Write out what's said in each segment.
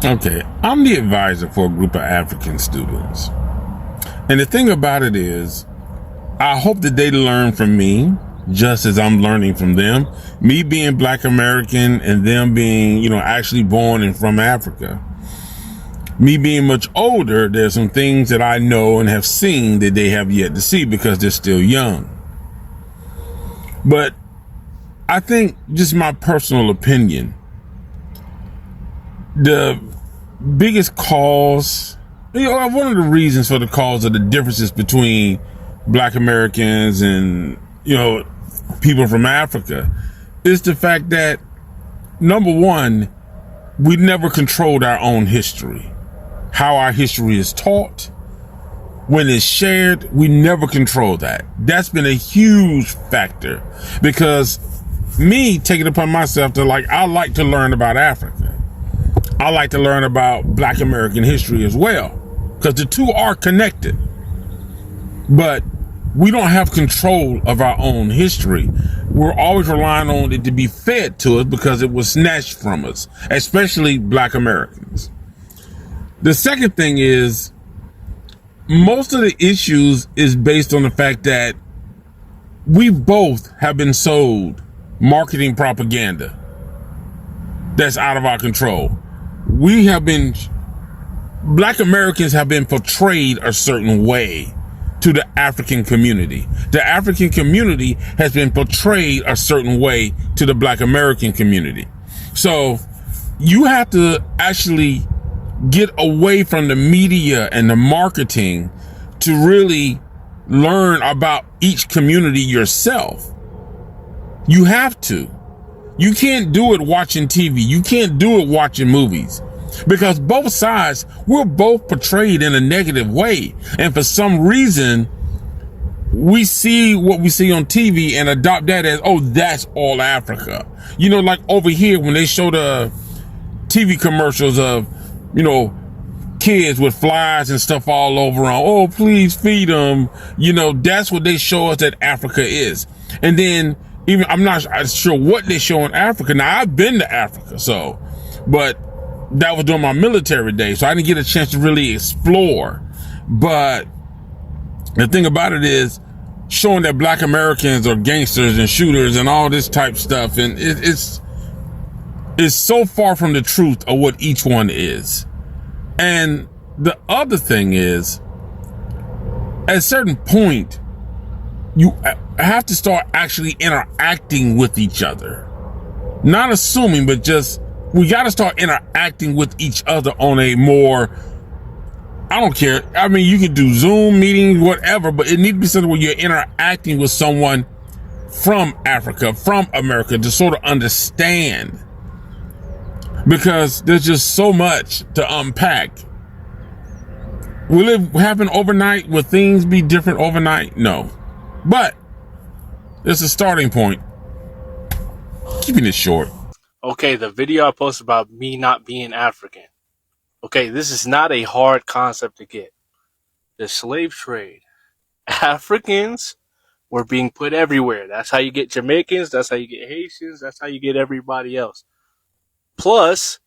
Okay, I'm the advisor for a group of African students. And the thing about it is, I hope that they learn from me just as I'm learning from them. Me being Black American and them being, actually born and from Africa. Me being much older, there's some things that I know and have seen that they have yet to see because they're still young. But I think, just my personal opinion, the biggest cause, one of the reasons for the cause of the differences between Black Americans and, people from Africa is the fact that, number one, we never controlled our own history. How our history is taught, when it's shared, we never control that. That's been a huge factor because me taking it upon myself to I like to learn about Africa. I like to learn about Black American history as well because the two are connected. But we don't have control of our own history. We're always relying on it to be fed to us because it was snatched from us, especially Black Americans. The second thing is, most of the issues is based on the fact that we both have been sold marketing propaganda that's out of our control. Black Americans have been portrayed a certain way to the African community. The African community has been portrayed a certain way to the Black American community. So you have to actually get away from the media and the marketing to really learn about each community yourself. You have to. You can't do it watching TV. You can't do it watching movies. Because both sides, we're both portrayed in a negative way. And for some reason, we see what we see on TV and adopt that as, oh, that's all Africa. Like over here, when they show the TV commercials of, kids with flies and stuff all over on, oh, please feed them. That's what they show us that Africa is. And then even, I'm not sure what they show in Africa. Now, I've been to Africa, but that was during my military days, so I didn't get a chance to really explore. But the thing about it is showing that Black Americans are gangsters and shooters and all this type stuff, and it's so far from the truth of what each one is. And the other thing is, at a certain point, you have to start actually interacting with each other. Not assuming, but just, we got to start interacting with each other on a more, I don't care. I mean, you can do Zoom meetings, whatever, but it needs to be something where you're interacting with someone from Africa, from America, to sort of understand. Because there's just so much to unpack. Will it happen overnight? Will things be different overnight? No. But it's a starting point. Keeping it short. Okay, the video I posted about me not being African. Okay, this is not a hard concept to get. The slave trade. Africans were being put everywhere. That's how you get Jamaicans. That's how you get Haitians. That's how you get everybody else. Plus,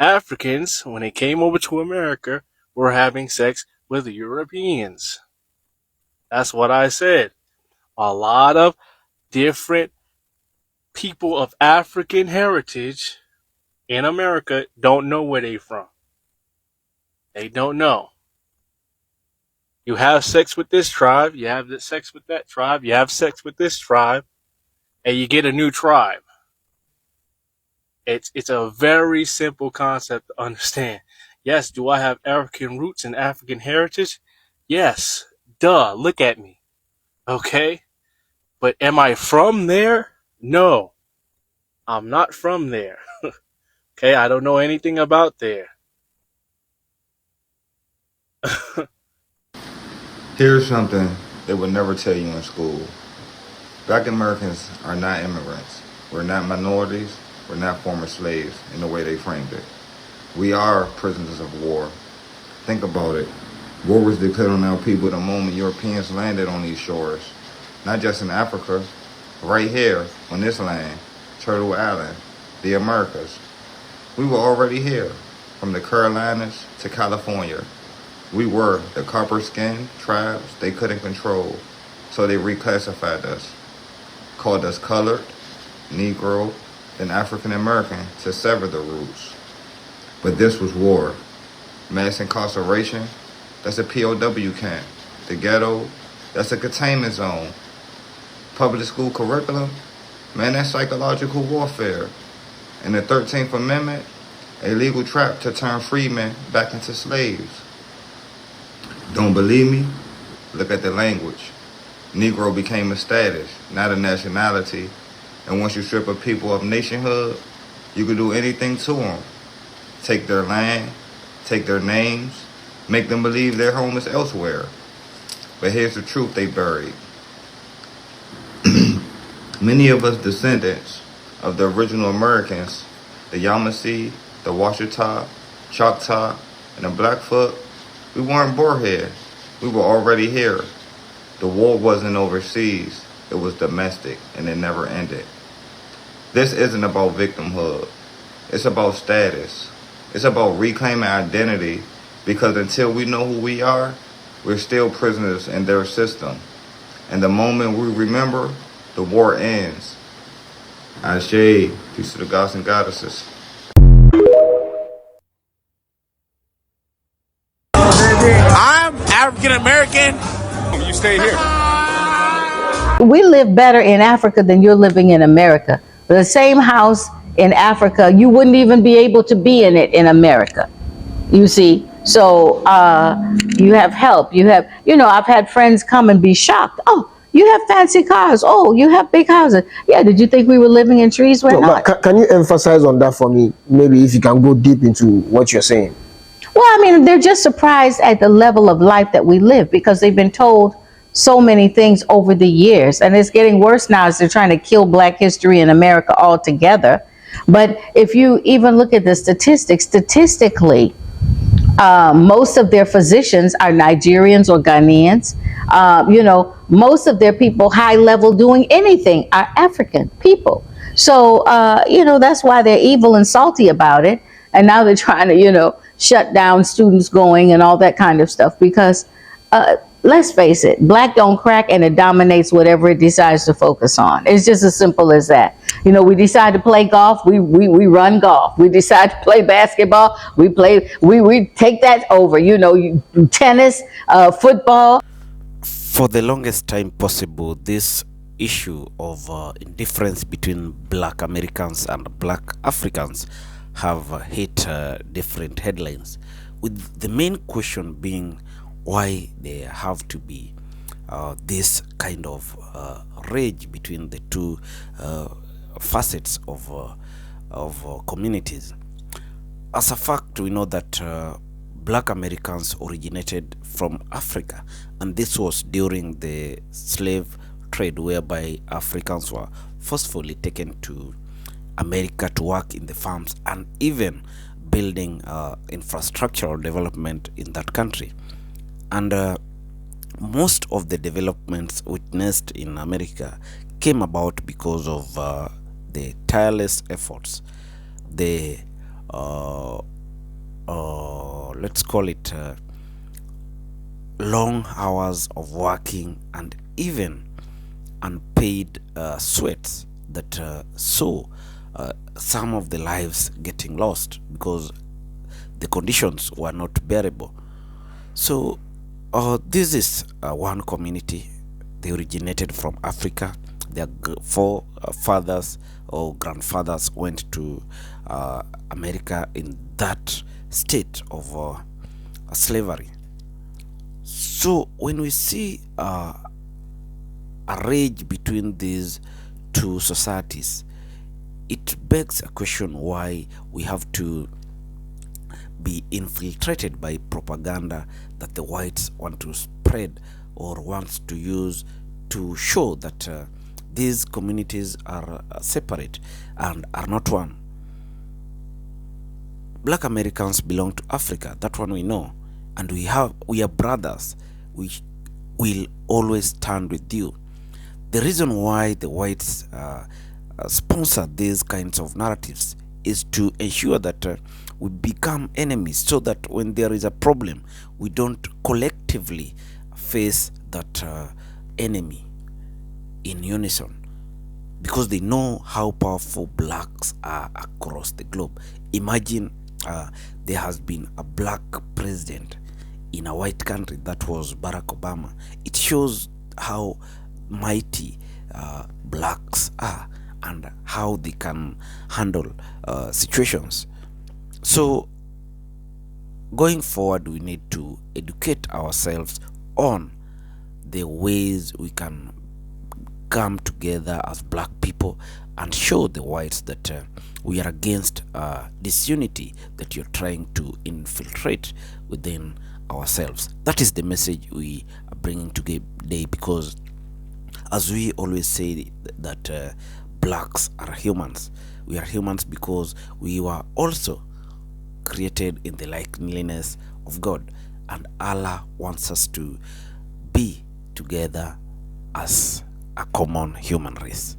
Africans, when they came over to America, were having sex with Europeans. That's what I said. A lot of different people of African heritage in America don't know where they're from. They don't know. You have sex with this tribe, you have sex with that tribe, you have sex with this tribe, and you get a new tribe. It's a very simple concept to understand. Yes, do I have African roots and African heritage? Yes. Duh, look at me. Okay? But am I from there? No. I'm not from there. Okay, I don't know anything about there. Here's something they would never tell you in school. Black Americans are not immigrants. We're not minorities. We're not former slaves in the way they framed it. We are prisoners of war. Think about it. War was declared on our people the moment Europeans landed on these shores. Not just in Africa, right here on this land, Turtle Island, the Americas. We were already here. from the Carolinas to California. We were the copper-skinned tribes they couldn't control, so they reclassified us, called us colored, Negro, and African American to sever the roots. But this was war. Mass incarceration, that's a POW camp. The ghetto, that's a containment zone. Public school curriculum, man, that's psychological warfare. And the 13th Amendment, a legal trap to turn freemen back into slaves. Don't believe me? Look at the language. Negro became a status, not a nationality. And once you strip a people of nationhood, you can do anything to them. Take their land, take their names, make them believe their home is elsewhere. But here's the truth they buried. Many of us descendants of the original Americans, the Yamasee, the Washita, Choctaw, and the Blackfoot, we weren't born here. We were already here. The war wasn't overseas. It was domestic, and it never ended. This isn't about victimhood. It's about status. It's about reclaiming identity, because until we know who we are, we're still prisoners in their system. And the moment we remember, the war ends. Ashe, peace to the gods and goddesses. I'm African American. You stay here. We live better in Africa than you're living in America. The same house in Africa, you wouldn't even be able to be in it in America. You see? So you have help. You have, I've had friends come and be shocked. Oh, you have fancy cars. Oh, you have big houses. Yeah, did you think we were living in trees? We're not. Can you emphasize on that for me? Maybe if you can go deep into what you're saying. Well, I mean, they're just surprised at the level of life that we live, because they've been told so many things over the years. And it's getting worse now as they're trying to kill Black history in America altogether. But if you even look at the statistics, statistically, most of their physicians are Nigerians or Ghanaians. Most of their people high level doing anything are African people. So, that's why they're evil and salty about it. And now they're trying to, shut down students going and all that kind of stuff, because let's face it, Black don't crack, and it dominates whatever it decides to focus on. It's just as simple as that. We decide to play golf, we run golf. We decide to play basketball, we take that over. Tennis, football. For the longest time possible, this issue of indifference between Black Americans and Black Africans have hit different headlines, with the main question being why there have to be this kind of rage between the two facets of communities. As a fact, we know that Black Americans originated from Africa, and this was during the slave trade, whereby Africans were forcefully taken to America to work in the farms and even building infrastructural development in that country. And most of the developments witnessed in America came about because of the tireless efforts, the let's call it long hours of working, and even unpaid sweats that saw some of the lives getting lost because the conditions were not bearable. So this is one community. They originated from Africa. Their forefathers or grandfathers went to America in that state of slavery. So when we see a rage between these two societies, it begs a question why we have to be infiltrated by propaganda that the whites want to spread or wants to use to show that these communities are separate and are not one. Black Americans belong to Africa, that one we know, and we are brothers. We will always stand with you. The reason why the whites sponsor these kinds of narratives is to ensure that we become enemies, so that when there is a problem, we don't collectively face that enemy in unison, because they know how powerful blacks are across the globe. Imagine there has been a black president in a white country, that was Barack Obama. It shows how mighty blacks are and how they can handle situations. So going forward, we need to educate ourselves on the ways we can come together as black people and show the whites that we are against disunity that you're trying to infiltrate within ourselves. That is the message we are bringing today, because as we always say that blacks are humans. We are humans because we were also created in the likeness of God, and Allah wants us to be together as a common human race.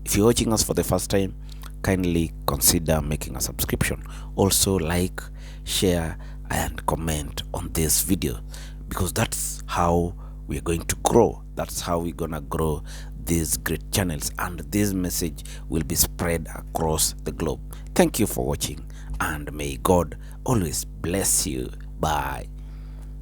If you're watching us for the first time, kindly consider making a subscription. Also like, share and comment on this video, because that's how we're going to grow. That's how we're gonna grow these great channels, and this message will be spread across the globe. Thank you for watching, and may God always bless you. Bye.